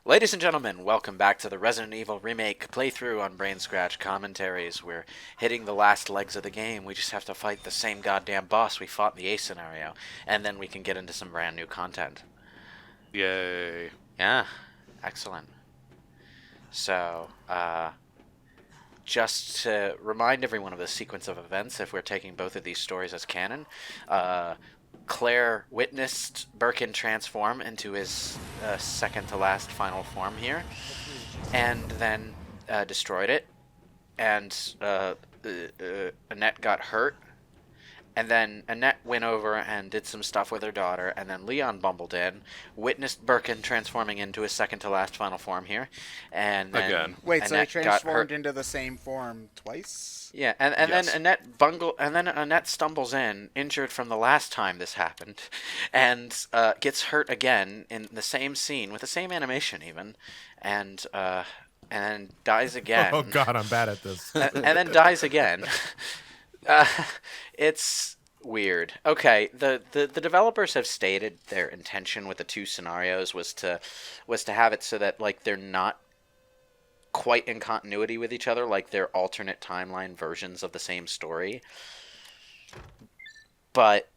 Ladies and gentlemen, welcome back to the Resident Evil Remake playthrough on BrainScratch Commentaries. We're hitting the last legs of the game. We just have to fight the same goddamn boss we fought in the A scenario, and then we can get into some brand new content. Yay. Yeah, excellent. So, just to remind everyone of the sequence of events, if we're taking both of these stories as canon, Claire witnessed Birkin transform into his second to last final form here, and then destroyed it, and Annette got hurt, and then Annette went over and did some stuff with her daughter, and then Leon bumbled in, witnessed Birkin transforming into his second to last final form here, and then Again. Wait, so he Annette got hurt. transformed into the same form twice? Yeah, and Yes. then Annette stumbles in, injured from the last time this happened, and gets hurt again in the same scene with the same animation even, and dies again. Oh god, I'm bad at this. And then dies again. It's weird. Okay, the developers have stated their intention with the two scenarios was to have it so that like they're not quite in continuity with each other, like they're alternate timeline versions of the same story. But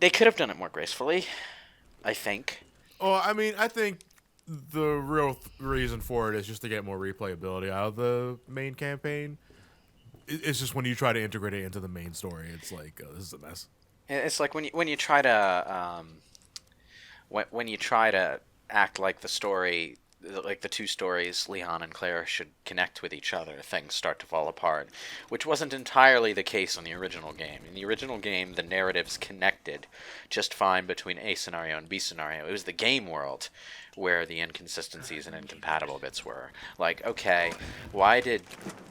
they could have done it more gracefully, I think. Well, I mean, I think the real reason for it is just to get more replayability out of the main campaign. It's just when you try to integrate it into the main story, it's like this is a mess. It's like when you try to when you try to act like the story, like the two stories, Leon and Claire should connect with each other, things start to fall apart, which wasn't entirely the case in the original game. In the original game, the narratives connected just fine between A scenario and B scenario. It was the game world where the inconsistencies and incompatible bits were. Like, okay, why did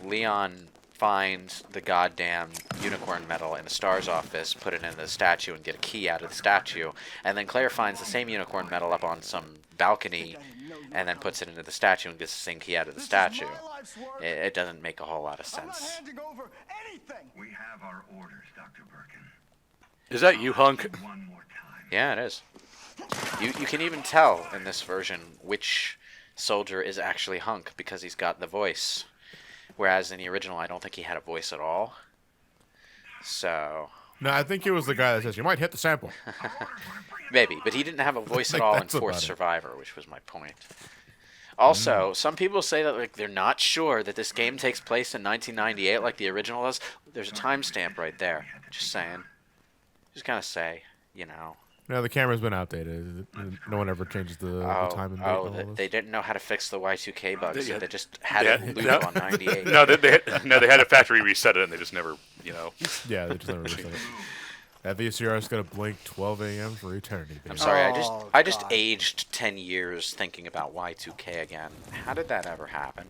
Leon find the goddamn unicorn medal in the star's office, put it in the statue, and get a key out of the statue, and then Claire finds the same unicorn medal up on some balcony and then puts it into the statue and gets the same key out of the statue? It doesn't make a whole lot of sense. We have our orders, Dr. Birkin. Is that you, Hunk? One more time. Yeah, it is. You can even tell in this version which soldier is actually Hunk because he's got the voice. Whereas in the original, I don't think he had a voice at all. So No, I think it was the guy that says you might hit the sample. maybe, but he didn't have a voice at Like, all in that's about Force it. Survivor, which was my point. Also, some people say that like they're not sure that this game takes place in 1998 like the original does. There's a timestamp right there. Just saying. Just gonna say, you know. No, the camera's been outdated. No one ever changes the time and date. and all this. They didn't know how to fix the Y2K bug, so Yeah. they just had Yeah. it loop on 98. No, they had a factory reset it and they just never, Yeah, they just never reset it. That VCR is gonna blink 12 a.m. for eternity. Baby. I'm sorry, Oh, I just God. aged 10 years thinking about Y2K again. How did that ever happen?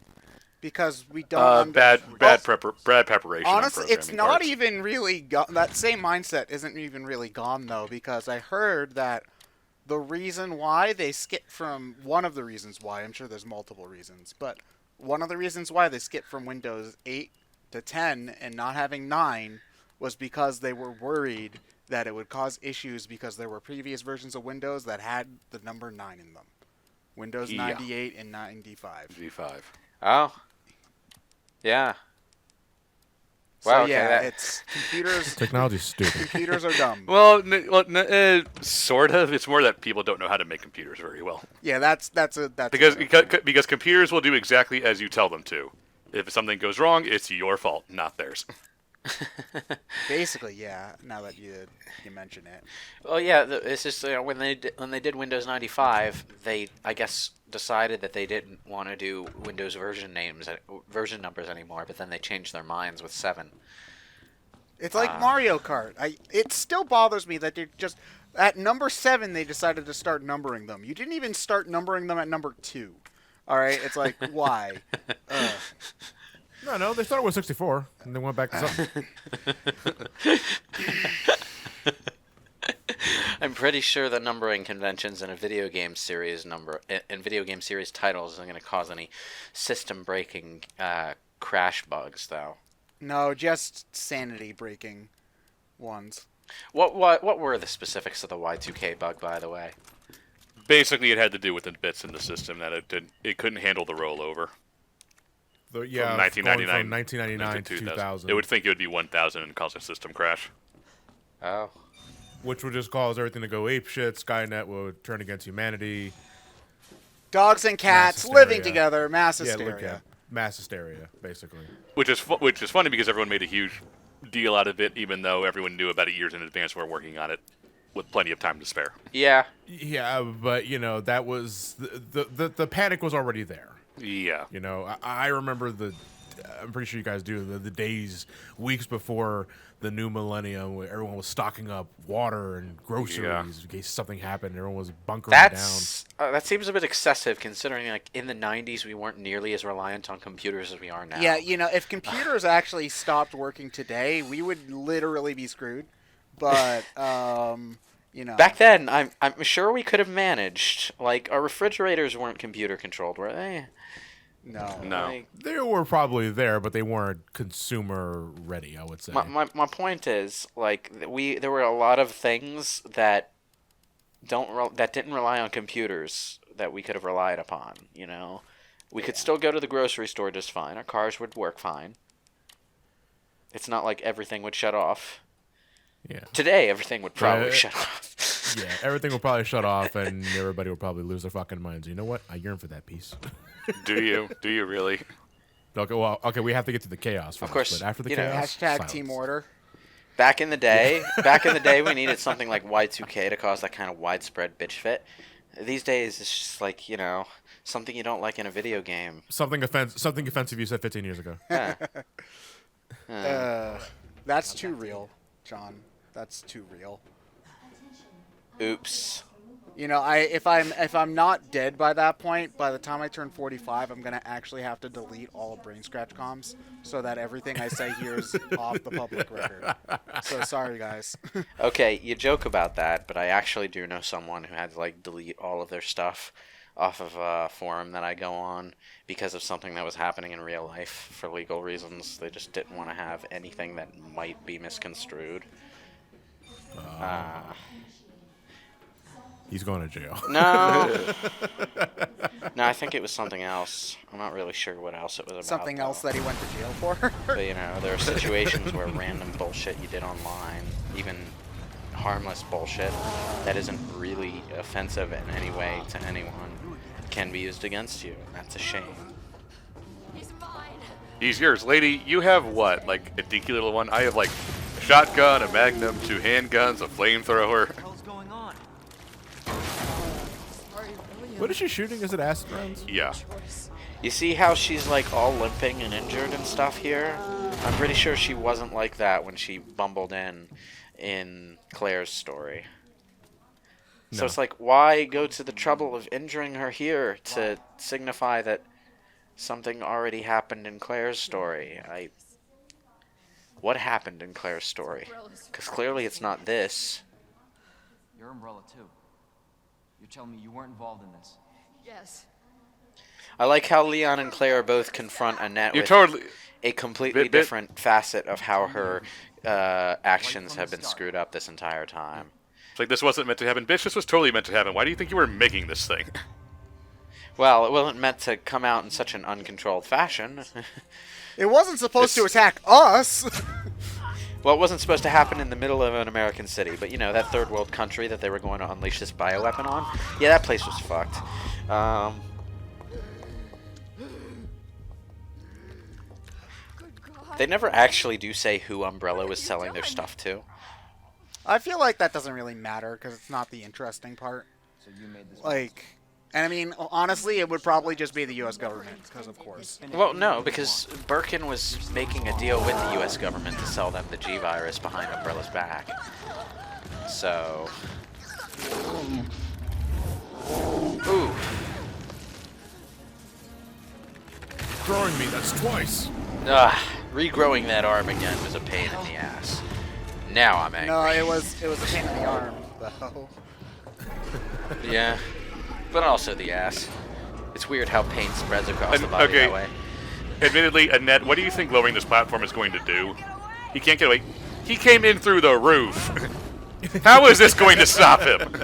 Because we don't. bad preparation. on Honestly, it's programming not parts. even really that same mindset isn't even really gone though, because I heard that the reason why they skipped from one of the reasons why, I'm sure there's multiple reasons, but one of the reasons why they skipped from Windows 8 to 10 and not having 9 was because they were worried that it would cause issues because there were previous versions of Windows that had the number 9 in them. Windows Yeah. 98 and 95. V5. Oh. Yeah. So Wow, okay, yeah, it's computers. Technology's stupid. Computers are dumb. Well, sort of. It's more that people don't know how to make computers very well. Yeah, that's Because computers will do exactly as you tell them to. If something goes wrong, it's your fault, not theirs. basically, yeah. Now that you mention it, Well, yeah, it's just when they did Windows 95, they I guess decided that they didn't want to do Windows version numbers anymore, but then they changed their minds with 7. it's like Mario Kart. It still bothers me that they're just at number 7 they decided to start numbering them. You didn't even start numbering them at number 2. All right, it's like why? Ugh. No, they started with 64 and they went back to something. I'm pretty sure the numbering conventions in a video game series titles isn't going to cause any system-breaking crash bugs, though. No, just sanity breaking ones. What were the specifics of the Y2K bug, by the way? Basically, it had to do with the bits in the system that it couldn't handle the rollover. Yeah, From going 1999 from 1999 to 2000. It would think it would be 1000 and cause a system crash. Oh. Which would just cause everything to go ape shit. Skynet would turn against humanity. Dogs and cats Mass living hysteria. together, mass Yeah, hysteria. mass hysteria, basically. Which is funny because everyone made a huge deal out of it, even though everyone knew about it years in advance. We're working on it with plenty of time to spare. Yeah. Yeah, but that was the panic was already there. Yeah. I remember I'm pretty sure you guys do the days, weeks before the new millennium, where everyone was stocking up water and groceries in case something happened. Everyone was bunkering down. That seems a bit excessive, considering like in the '90s we weren't nearly as reliant on computers as we are now. Yeah, if computers actually stopped working today, we would literally be screwed. But Back then, I'm sure we could have managed. Like our refrigerators weren't computer controlled, were they? No. Like, They were probably there, but they weren't consumer ready, I would say. my point is, like, there were a lot of things that didn't rely on computers that we could have relied upon. We could still go to the grocery store just fine. Our cars would work fine. It's not like everything would shut off. Yeah. Today, everything would probably shut off. Yeah, everything would probably shut off, and everybody would probably lose their fucking minds. You know what? I yearn for that peace. Do you? Do you really? Okay, we have to get to the chaos first. Of course, but after the you know, chaos, Hashtag silence. team order. Back in the day, we needed something like Y2K to cause that kind of widespread bitch fit. These days, it's just like, something you don't like in a video game. Something offensive you said 15 years ago. That's too real, John. That's too real. Oops. If I'm not dead by that point, by the time I turn 45, I'm gonna actually have to delete all of BrainScratch comms so that everything I say here is off the public record. So sorry, guys. Okay, you joke about that, but I actually do know someone who had to delete all of their stuff off of a forum that I go on because of something that was happening in real life for legal reasons. They just didn't want to have anything that might be misconstrued. He's going to jail. No. No, I think it was something else. I'm not really sure what else it was about. Something else that he went to jail for. But, there are situations where random bullshit you did online, even harmless bullshit that isn't really offensive in any way to anyone, can be used against you. That's a shame. He's mine. He's yours. Lady, you have what? Like a dinky little one? I have like a shotgun, a magnum, 2 handguns, a flamethrower. What the hell's going on? Sorry, William. What is she shooting? Is it acid rounds? Yeah. You see how she's all limping and injured and stuff here? I'm pretty sure she wasn't like that when she bumbled in Claire's story. So No. it's like, why go to the trouble of injuring her here to signify that something already happened in Claire's story? What happened in Claire's story? Because clearly it's not this. Your umbrella too. You're telling me you weren't involved in this? Yes. I like how Leon and Claire both confront Annette You with totally. a completely Bit- different facet of how her actions have been screwed up this entire time. It's like this wasn't meant to happen. Bitch, this was totally meant to happen. Why do you think you were making this thing? Well, it wasn't meant to come out in such an uncontrolled fashion. It wasn't supposed to attack us. Well, it wasn't supposed to happen in the middle of an American city, but that third world country that they were going to unleash this bioweapon on, yeah, that place was fucked. Good God. They never actually do say who Umbrella was selling their stuff to. I feel like that doesn't really matter because it's not the interesting part. So you made this. And I mean, honestly, it would probably just be the U.S. government, because of course. Well, no, because Birkin was making a deal with the U.S. government to sell them the G virus behind Umbrella's back. So, ooh, Throwing me, that's twice. regrowing that arm again was a pain in the ass. Now I'm angry. No, it was a pain in the arm, though. Yeah, but also the ass. It's weird how pain spreads across the body okay. that way. Admittedly, Annette, what do you think lowering this platform is going to do? He can't get away. He came in through the roof. How is this going to stop him?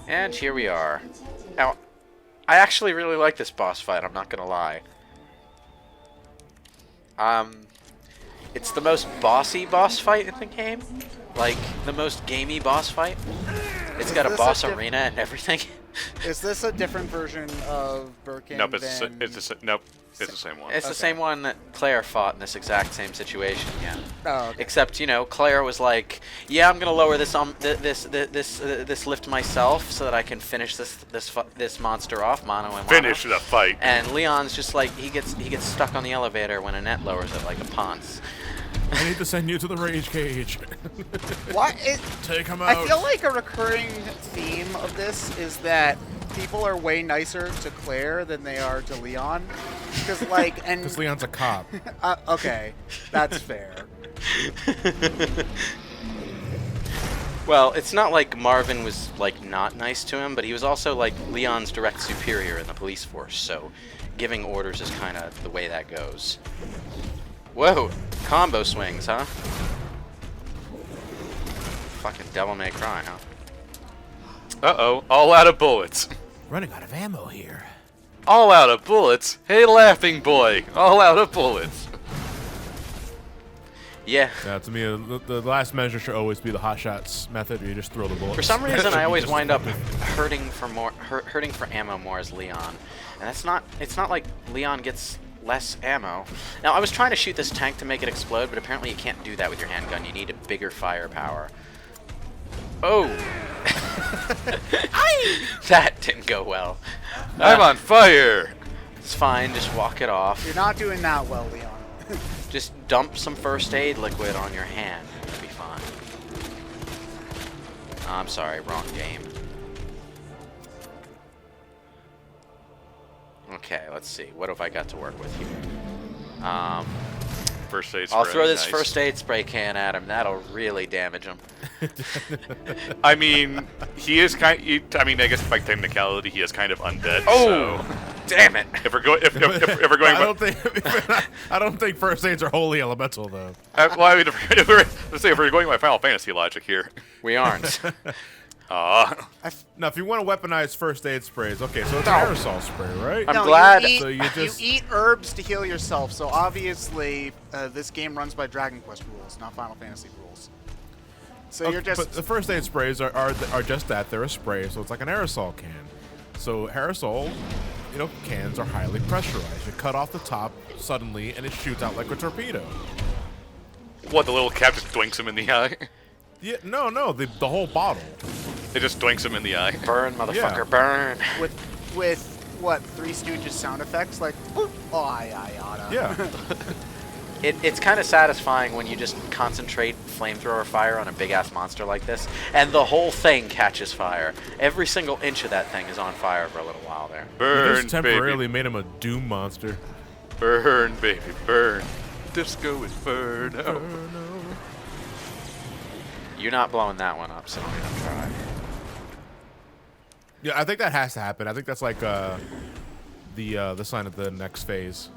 And here we are. Now, I actually really like this boss fight, I'm not gonna lie. It's the most bossy boss fight in the game. Like, the most gamey boss fight. It's got a boss arena and everything. Is this a different version of Birkin Nope, than... nope, it's the same one. It's the Okay. same one that Claire fought in this exact same situation, yeah. Oh, okay. Except, you know, Claire was like, "Yeah, I'm gonna lower this lift myself so that I can finish this monster off, mono and mono." Finish the fight. And Leon's just like he gets stuck on the elevator when Annette lowers it like a ponce. I need to send you to the rage cage. What? Take him out. I feel like a recurring theme of this is that people are way nicer to Claire than they are to Leon. Because, like, and... Because Leon's a cop. Okay, that's fair. Well, it's not like Marvin was like not nice to him, but he was also like Leon's direct superior in the police force, so giving orders is kind of the way that goes. Whoa, combo swings, huh? Fucking Devil May Cry, huh? Uh-oh, all out of bullets. Running out of ammo here. All out of bullets? Hey, laughing boy, all out of bullets. Yeah. Yeah, to me, the last measure should always be the hot shots method, where you just throw the bullets. For some reason, I always Just wind up fucking- hurting for ammo more as Leon, and that's not. It's not like Leon gets less ammo. Now, I was trying to shoot this tank to make it explode, but apparently you can't do that with your handgun. You need a bigger firepower. Oh, that didn't go well. I'm on fire. It's fine. Just walk it off. You're not doing that well, Leon. Just dump some first aid liquid on your hand. You'll be fine. I'm sorry, wrong game. Okay, let's see. What have I got to work with here? First aid I'll spray, throw this nice. first aid spray can at him. That'll really damage him. I mean, he is kind. I mean, I guess by technicality, he is kind of undead. Oh, So damn it! if we're going, if we're going, I don't think first aids are wholly elemental though. well, I mean, let's say if we're going by Final Fantasy logic here. We aren't. Now, if you want to weaponize first aid sprays, okay, so it's an aerosol spray, right? I'm No, glad- You eat, So you just- you eat herbs to heal yourself, so obviously this game runs by Dragon Quest rules, not Final Fantasy rules. So Okay, you're just... But the first aid sprays are just that. They're a spray, so it's like an aerosol can. So aerosol, cans are highly pressurized. You cut off the top suddenly, and it shoots out like a torpedo. What, the little cap just dwinks him in the eye? Yeah, no, the whole bottle. It just dwinks him in the eye. Burn, motherfucker, Yeah. burn. with what, Three Stooges sound effects? Like, boop, oh, yada. Yeah. It's kind of satisfying when you just concentrate flamethrower fire on a big-ass monster like this, and the whole thing catches fire. Every single inch of that thing is on fire for a little while there. You Burn, just temporarily baby. made him a doom monster. Burn, baby, burn. Disco is burn. Oh. You're not blowing that one up, so don't even try. Yeah, I think that has to happen. I think that's like the sign of the next phase.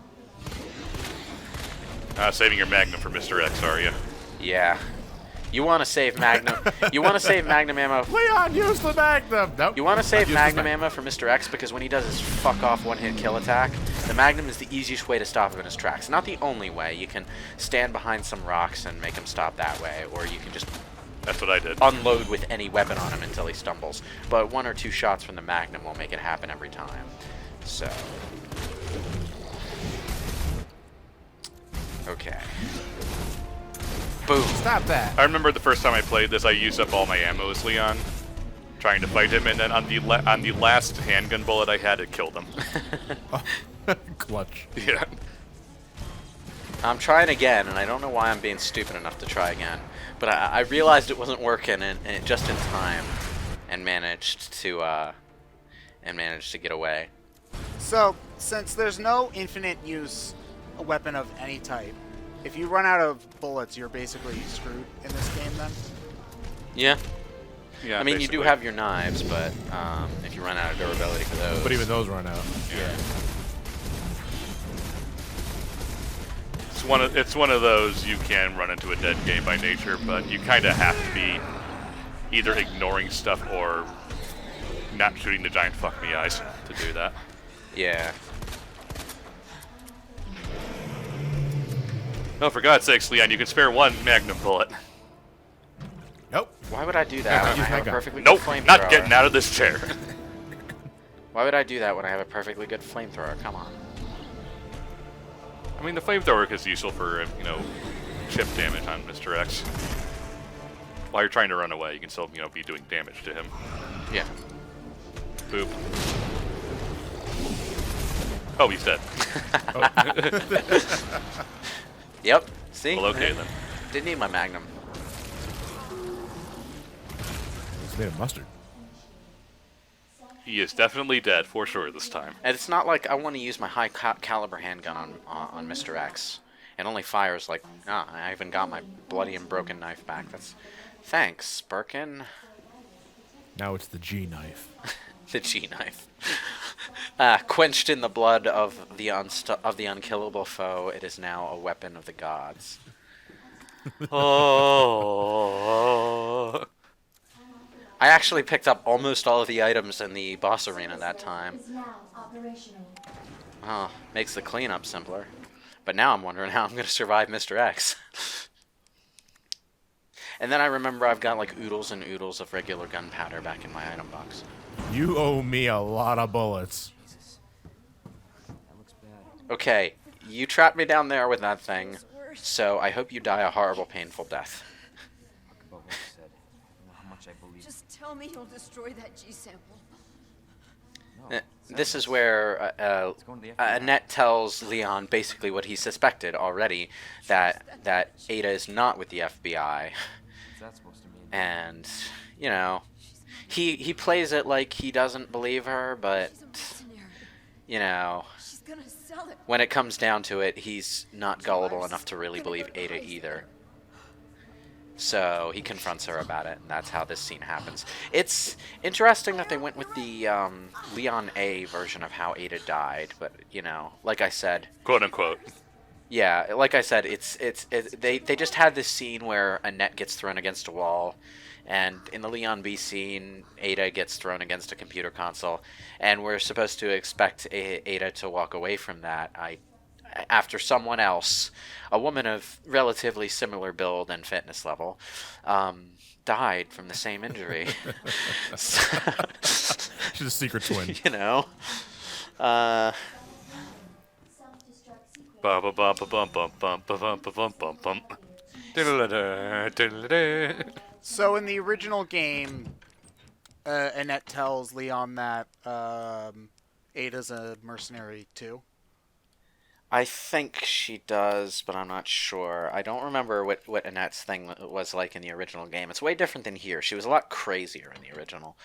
Saving your Magnum for Mr. X, are you? Yeah. You want to save Magnum. You want to save Magnum ammo. Leon, use the Magnum. Nope. You want to save Use the Magnum ammo for Mr. X because when he does his fuck off one-hit kill attack, the Magnum is the easiest way to stop him in his tracks. Not the only way. You can stand behind some rocks and make him stop that way, or you can just That's what I did. unload with any weapon on him until he stumbles. But 1 or 2 shots from the Magnum will make it happen every time. So. Okay. Boom. Stop that. I remember the first time I played this, I used up all my ammo as Leon, trying to fight him, and then on the last handgun bullet I had, it killed him. Clutch. Yeah. I'm trying again, and I don't know why I'm being stupid enough to try again. But I realized it wasn't working, and just in time, and managed to get away. So, since there's no infinite use a weapon of any type, if you run out of bullets, you're basically screwed in this game then? Yeah. Yeah. I mean, you do basically. have your knives, but if you run out of durability for those. But even those run out. Yeah. It's one of those you can run into a dead game by nature, but you kind of have to be either ignoring stuff or not shooting the giant fuck me eyes to do that. Yeah. Oh, for God's sakes, Leon, you can spare one magnum bullet. Nope. Why would I do that when I have a perfectly Nope, good flamethrower? not getting out of this chair. Why would I do that when I have a perfectly good flamethrower? Come on. I mean, the flamethrower is useful for, you know, chip damage on Mr. X. While you're trying to run away, you can still, you know, be doing damage to him. Yeah. Boop. Oh, he's dead. Yep. See? Well, okay then. Didn't need my magnum. It's made of mustard. He is definitely dead, for sure, this time. And it's not like I want to use my high caliber handgun on Mr. X. It only fires like, I even got my bloody and broken knife back. That's, thanks, Birkin. Now it's the G knife. The G knife. Quenched in the blood of the unkillable foe, it is now a weapon of the gods. Oh. I actually picked up almost all of the items in the boss arena that time. Oh, makes the cleanup simpler. But now I'm wondering how I'm going to survive Mr. X. And then I remember I've got like oodles and oodles of regular gunpowder back in my item box. You owe me a lot of bullets. That looks bad. Okay, you trapped me down there with that thing, so I hope you die a horrible, painful death. Talk about what you said. I don't know how much I believe. Just tell me you'll destroy that G sample. No, This is where it's going to the FBI. Annette tells Leon basically what he suspected already, that Ada is not with the FBI, What's that supposed to mean? and you know, he plays it like he doesn't believe her, but She's a mercenary. you know, She's gonna sell it. when it comes down to it, he's not gullible enough to really believe Ada either. So he confronts her about it, and that's how this scene happens. It's interesting that they went with the Leon A version of how Ada died, but you know, like I said, Quote unquote. yeah, like I said, they just had this scene where Annette gets thrown against a wall, and in the Leon B scene, Ada gets thrown against a computer console, and we're supposed to expect Ada to walk away from that. After someone else, a woman of relatively similar build and fitness level, died from the same injury. She's a secret twin. You know, Ba ba ba ba bum bum bum ba bum ba bum bum bum. Diddle-da-da, diddle-da-da. So in the original game, Annette tells Leon that Ada's a mercenary too. I think she does, but I'm not sure. I don't remember what Annette's thing was like in the original game. It's way different than here. She was a lot crazier in the original.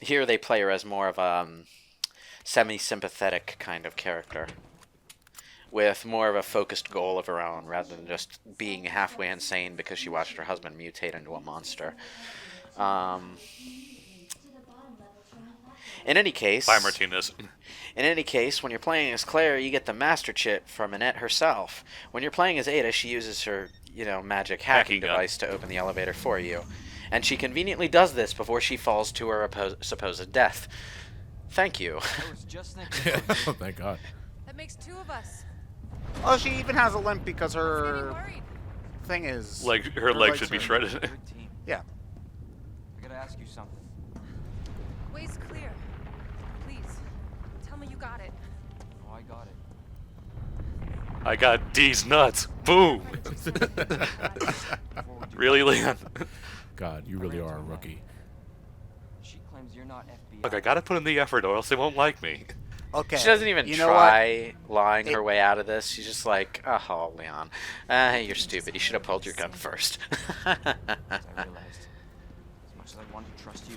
Here they play her as more of a semi-sympathetic kind of character, with more of a focused goal of her own, rather than just being halfway insane because she watched her husband mutate into a monster. In any case... Bye, Martinez. In any case, when you're playing as Claire, you get the master chip from Annette herself. When you're playing as Ada, she uses her, magic hacking Hacking gun. device to open the elevator for you. And she conveniently does this before she falls to her supposed death. Thank you. I was just thinking. Oh, thank God. That makes two of us. Oh, she even has a limp because Getting her worried. thing is... Her leg legs should be are- shredded. Good team. Yeah. I gotta ask you something. Way's clear. Please, tell me you got it. Oh, I got it. I got D's nuts. Boom. Really, Leon? God, you really are a rookie. She claims you're not FBI. Look, I gotta put in the effort, or else they won't like me. Okay. She doesn't even you know try lying her way out of this. She's just like, oh, Leon, you're stupid. You should have pulled your gun first. As I realized, as much as I wanted to trust you,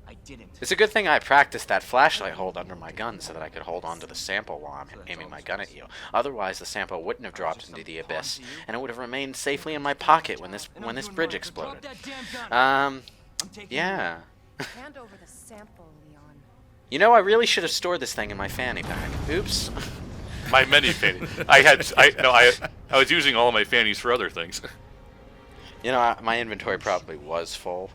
I didn't. It's a good thing I practiced that flashlight hold under my gun so that I could hold on to the sample while I'm aiming my gun at you. Otherwise, the sample wouldn't have dropped into the abyss, and it would have remained safely in my pocket when this bridge exploded. Yeah. Hand over the sample, Leon. You know, I really should have stored this thing in my fanny pack. Oops. My many fannies. I was using all of my fannies for other things. You know, my inventory probably was full.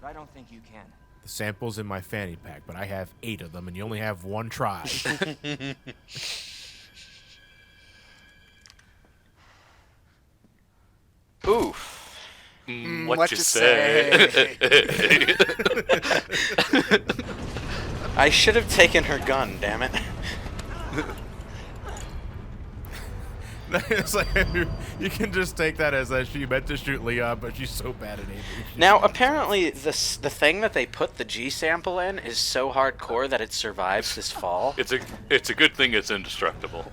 but I don't think you can. The sample's in my fanny pack, but I have 8 of them, and you only have 1 try. Ooh. What you say? I should have taken her gun, damn it. It's like, you can just take that as that she meant to shoot Leon, but she's so bad at aiming. Now, apparently, the thing that they put the G sample in is so hardcore that it survives this fall. It's a good thing it's indestructible.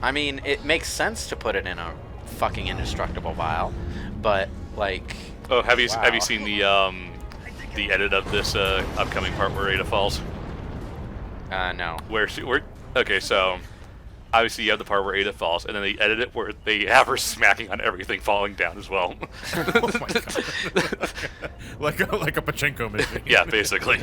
I mean, it makes sense to put it in a fucking indestructible vial, but like. Oh, have you wow. seen the edit of this upcoming part where Ada falls? No. Okay, so obviously you have the part where Ada falls, and then they edit it where they have her smacking on everything falling down as well. Oh my god! like a pachinko machine. Yeah, basically.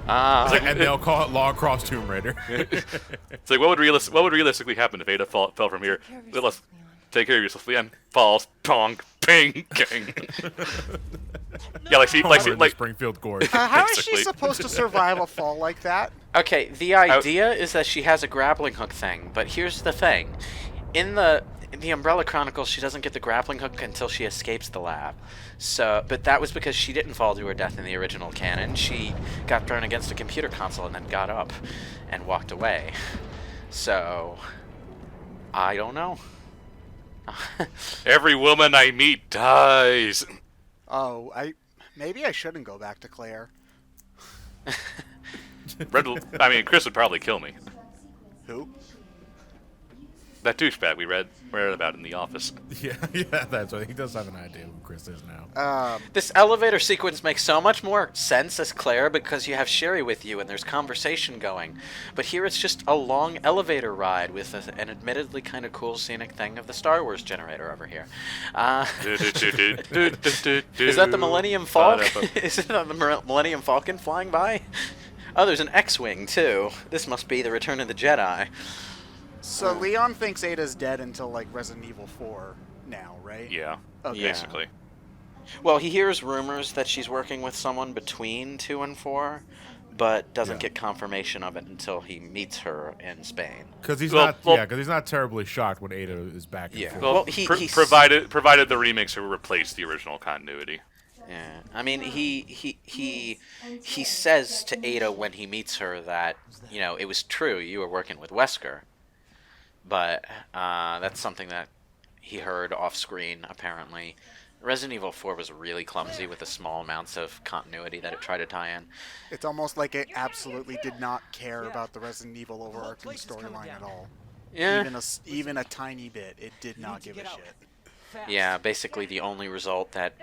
And they'll call it Law Cross Tomb Raider. It's like what would realistically happen if Ada fell from here? Let's take care of yourself. Leon falls, tong, ping, gang. Yeah, like Springfield Gorge. How is she Basically. supposed to survive a fall like that? Okay, the idea is that she has a grappling hook thing, but here's the thing. In the Umbrella Chronicles, she doesn't get the grappling hook until she escapes the lab. But that was because she didn't fall to her death in the original canon. She got thrown against a computer console and then got up and walked away. So, I don't know. Every woman I meet dies. Oh, maybe I shouldn't go back to Claire. Chris would probably kill me. Who? That douchebag we read about in The Office. Yeah, that's right. He does have an idea who Chris is now. This elevator sequence makes so much more sense as Claire because you have Sherry with you and there's conversation going. But here it's just a long elevator ride with an admittedly kind of cool scenic thing of the Star Wars generator over here. Is that the Millennium Falcon? Is it the Millennium Falcon flying by? Oh, there's an X-Wing, too. This must be the Return of the Jedi. So Leon thinks Ada's dead until like Resident Evil 4 now, right? Yeah, Okay. basically. Well, he hears rumors that she's working with someone between 2 and 4, but doesn't get confirmation of it until he meets her in Spain. Because he's Well, not terribly shocked when Ada is back. And forth. Well, he provided the remakes will replace the original continuity. Yeah, I mean, he says to Ada when he meets her that, you know, it was true, you were working with Wesker. But that's something that he heard off-screen, apparently. Resident Evil 4 was really clumsy with the small amounts of continuity that it tried to tie in. It's almost like it absolutely did not care about the Resident Evil overarching storyline at all. Yeah. Even a tiny bit, it did not give a shit. Yeah, basically the only result that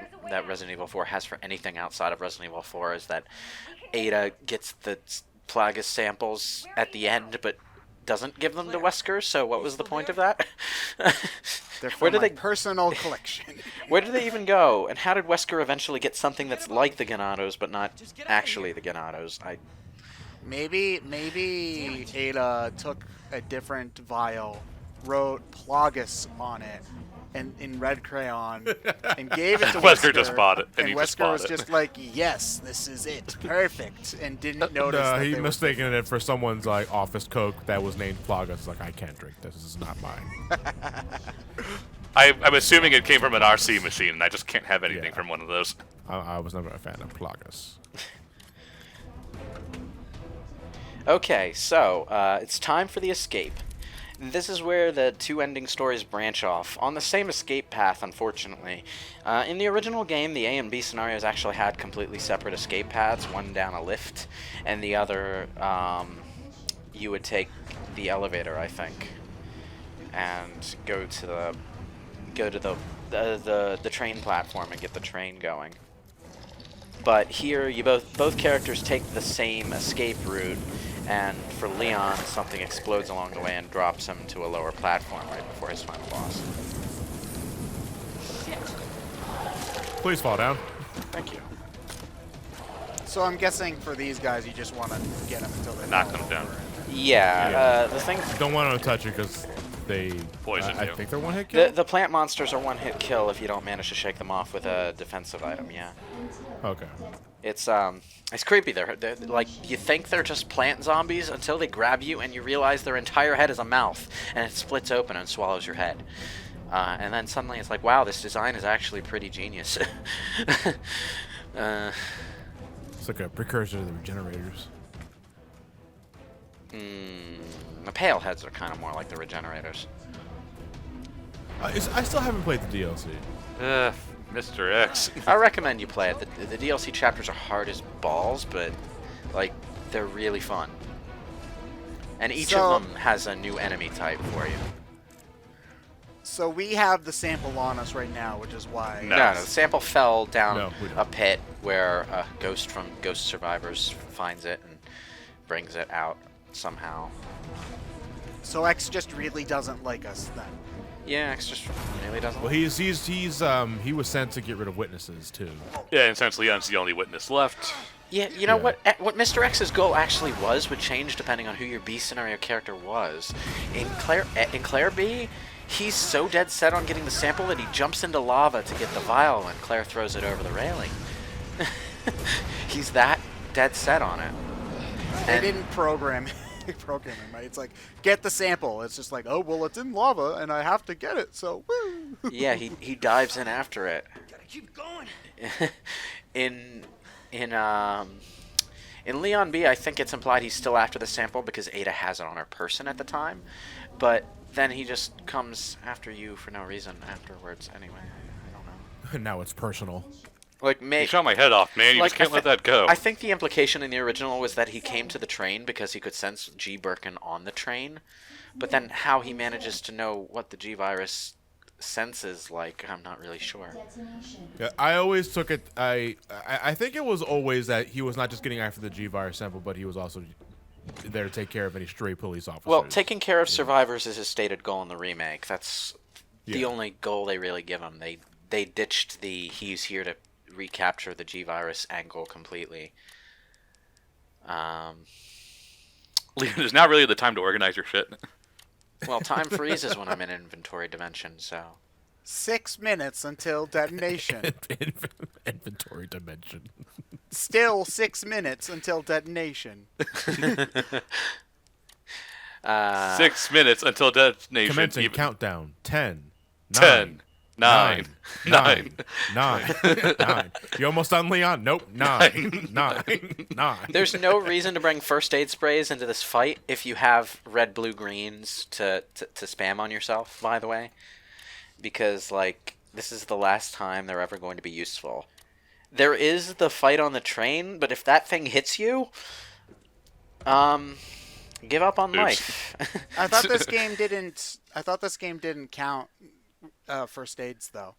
Resident Evil 4 has for anything outside of Resident Evil 4 is that Ada gets the Plagas samples at the end, but doesn't give them to Wesker, so what was the point of that? They're from my personal collection. Where did they even go? And how did Wesker eventually get something that's like the Ganados, but not actually the Ganados? Maybe Ada took a different vial, wrote Plagas on it, and in red crayon, and gave it to Wesker. Wesker just bought it, and Wesker was just like, "Yes, this is it, perfect," and didn't notice. No, that he they mistaken it for someone's like office coke that was named Plagas. It's like, I can't drink this. This is not mine. I'm assuming it came from an RC machine, and I just can't have anything from one of those. I was never a fan of Plagas. Okay, so it's time for the escape. This is where the 2 ending stories branch off, on the same escape path, unfortunately. In the original game, the A and B scenarios actually had completely separate escape paths, one down a lift, and the other, you would take the elevator, I think, and go to the train platform and get the train going. But here, you both characters take the same escape route, and for Leon, something explodes along the way and drops him to a lower platform right before his final boss. Please fall down. Thank you. So I'm guessing for these guys, you just want to get them until they Knock fall them down. over. Yeah, the thing... Don't want to touch it because They Poison I you. think they're one hit kill. The plant monsters are one hit kill if you don't manage to shake them off with a defensive item. Yeah. Okay. It's creepy. They're like, you think they're just plant zombies until they grab you and you realize their entire head is a mouth and it splits open and swallows your head. And then suddenly it's like, wow, this design is actually pretty genius. It's like a precursor to the regenerators. The pale heads are kind of more like the regenerators. I still haven't played the DLC. Mr. X. I recommend you play it. The DLC chapters are hard as balls, but like they're really fun. And each So- of them has a new enemy type for you. So we have the sample on us right now, which is why. No. No, the sample fell down No, we don't. a pit where a ghost from Ghost Survivors finds it and brings it out somehow. So X just really doesn't like us then. Yeah, X just really doesn't. Well, he was sent to get rid of witnesses too. Yeah, and essentially Leon's the only witness left. Yeah, you know Yeah. what Mr. X's goal actually was would change depending on who your B scenario character was. In Claire B, he's so dead set on getting the sample that he jumps into lava to get the vial when Claire throws it over the railing. He's that dead set on it. They And- didn't program him, right? It's like, get the sample. It's just like, oh, well, it's in lava, and I have to get it, so woo! Yeah, he dives in after it. Gotta keep going. in Leon B, I think it's implied he's still after the sample because Ada has it on her person at the time, but then he just comes after you for no reason afterwards. Anyway, I don't know. Now it's personal. Like You shot my head off, man. You just can't let that go. I think the implication in the original was that he came to the train because he could sense G. Birkin on the train, but then how he manages to know what the G virus senses, like, I'm not really sure. Yeah, I always took it. I think it was always that he was not just getting after the G virus sample, but he was also there to take care of any stray police officers. Well, taking care of survivors is his stated goal in the remake. That's the Yeah. only goal they really give him. They ditched the he's here to recapture the G virus angle completely. Leon, is now really the time to organize your shit. Well, time freezes when I'm in inventory dimension, so 6 minutes until detonation. Inventory dimension. Still 6 minutes until detonation. 6 minutes until detonation. Commencing Even countdown. 10, 10, 9, 9. 9. You almost done, Leon? Nope. 9. 9. there's no reason to bring first aid sprays into this fight if you have red, blue, greens to spam on yourself, by the way. Because, like, this is the last time they're ever going to be useful. There is the fight on the train, but if that thing hits you, give up on Oops. life. I thought this game didn't. I thought this game didn't count first aids though.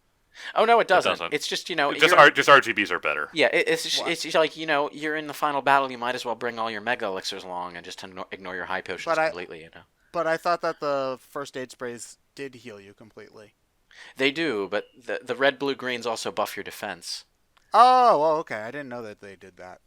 Oh, no, it doesn't. doesn't. It's just, you know... Just you're- RGBs are better. Yeah, it's just like, you know, you're in the final battle, you might as well bring all your mega elixirs along and just ignore your high potions completely, you know. But I thought that the first aid sprays did heal you completely. They do, but the red, blue, greens also buff your defense. Oh, well, okay. I didn't know that they did that.